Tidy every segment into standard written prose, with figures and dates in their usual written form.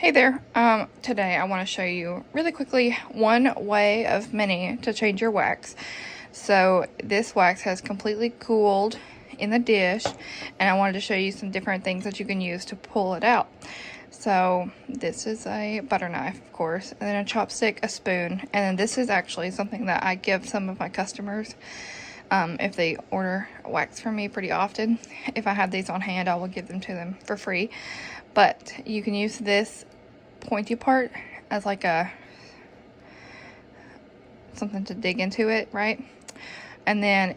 Hey there, today I want to show you really quickly one way of many to change your wax. So this wax has completely cooled in the dish, and I wanted to show you some different things that you can use to pull it out. So this is a butter knife, of course, and then a chopstick, a spoon, and then this is actually something that I give some of my customers if they order wax from me pretty often. If I have these on hand, I will give them to them for free. But you can use this pointy part as like a something to dig into it, right? And then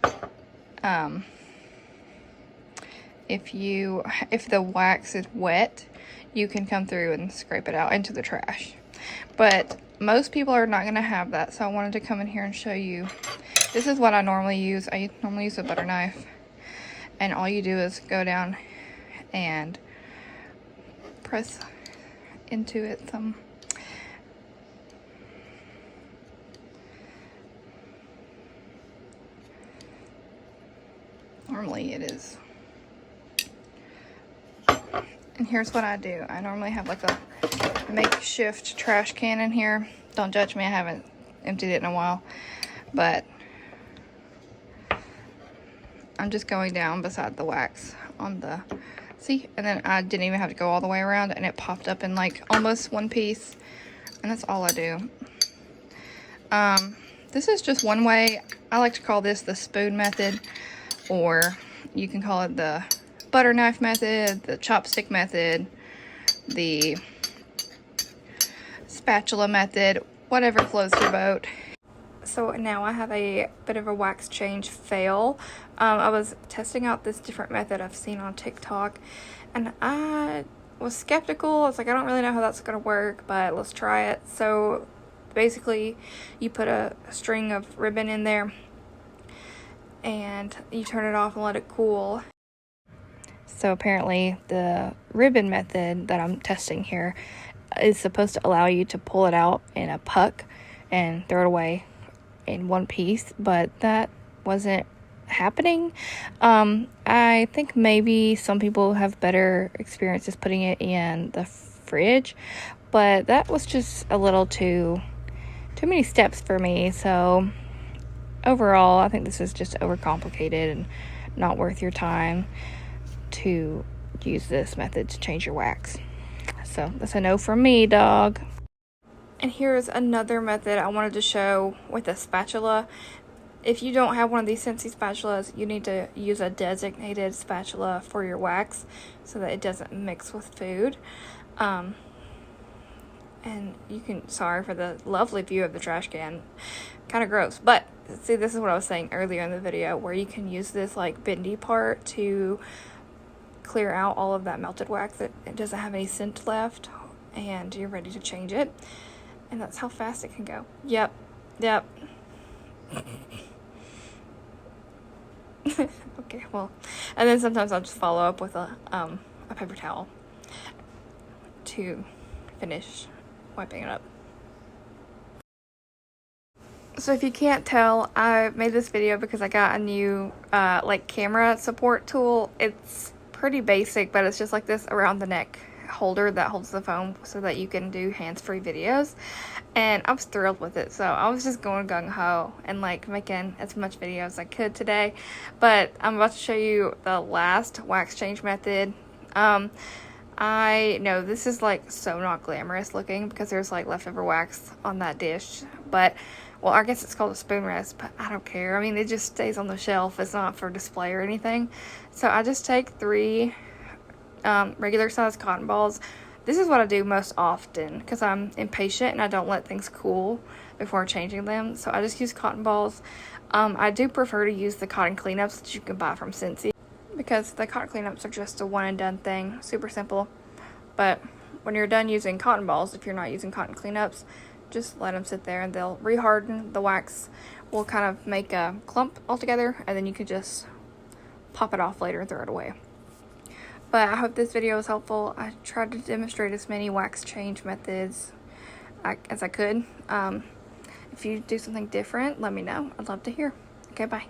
if the wax is wet, you can come through and scrape it out into the trash. But most people are not going to have that, so I wanted to come in here and show you. This is what I normally use. I normally use a butter knife, and all you do is go down and press into it some. Normally it is. And here's what I do. I normally have like a makeshift trash can in here. Don't judge me, I haven't emptied it in a while. But I'm just going down beside the wax on the, see? And then I didn't even have to go all the way around, and it popped up in like almost one piece. And that's all I do. This is just one way. I like to call this the spoon method, or you can call it the butter knife method, the chopstick method, the spatula method, whatever floats your boat. So now I have a bit of a wax change fail. I was testing out this different method I've seen on TikTok, and I was skeptical. I was like, I don't really know how that's gonna work, but let's try it. So basically you put a string of ribbon in there and you turn it off and let it cool. So apparently the ribbon method that I'm testing here is supposed to allow you to pull it out in a puck and throw it away in one piece, but that wasn't happening. I think maybe some people have better experiences putting it in the fridge, but that was just a little too many steps for me. So overall, I think this is just overcomplicated and not worth your time to use this method to change your wax. So that's a no from me, dog. And here's another method I wanted to show with a spatula. If you don't have one of these Scentsy spatulas, you need to use a designated spatula for your wax so that it doesn't mix with food. And you can, sorry for the lovely view of the trash can, kind of gross, but see, this is what I was saying earlier in the video, where you can use this like bendy part to clear out all of that melted wax that it doesn't have any scent left, and you're ready to change it. And that's how fast it can go. Yep. Okay, well, and then sometimes I'll just follow up with a paper towel to finish wiping it up. So if you can't tell, I made this video because I got a new like camera support tool. It's pretty basic, but it's just like this around the neck holder that holds the phone so that you can do hands-free videos, and I was thrilled with it. So I was just going gung-ho and like making as much video as I could today. But I'm about to show you the last wax change method. I know this is like so not glamorous looking because there's like leftover wax on that dish, but well, I guess it's called a spoon rest, but I don't care. I mean, it just stays on the shelf. It's not for display or anything. So I just take 3 regular sized cotton balls. This is what I do most often because I'm impatient and I don't let things cool before changing them. So I just use cotton balls. I do prefer to use the cotton cleanups that you can buy from Scentsy, because the cotton cleanups are just a one and done thing, super simple. But when you're done using cotton balls, if you're not using cotton cleanups, just let them sit there and they'll reharden. The wax will kind of make a clump all together, and then you can just pop it off later and throw it away. But I hope this video was helpful. I tried to demonstrate as many wax change methods as I could. If you do something different, let me know. I'd love to hear. Okay, bye.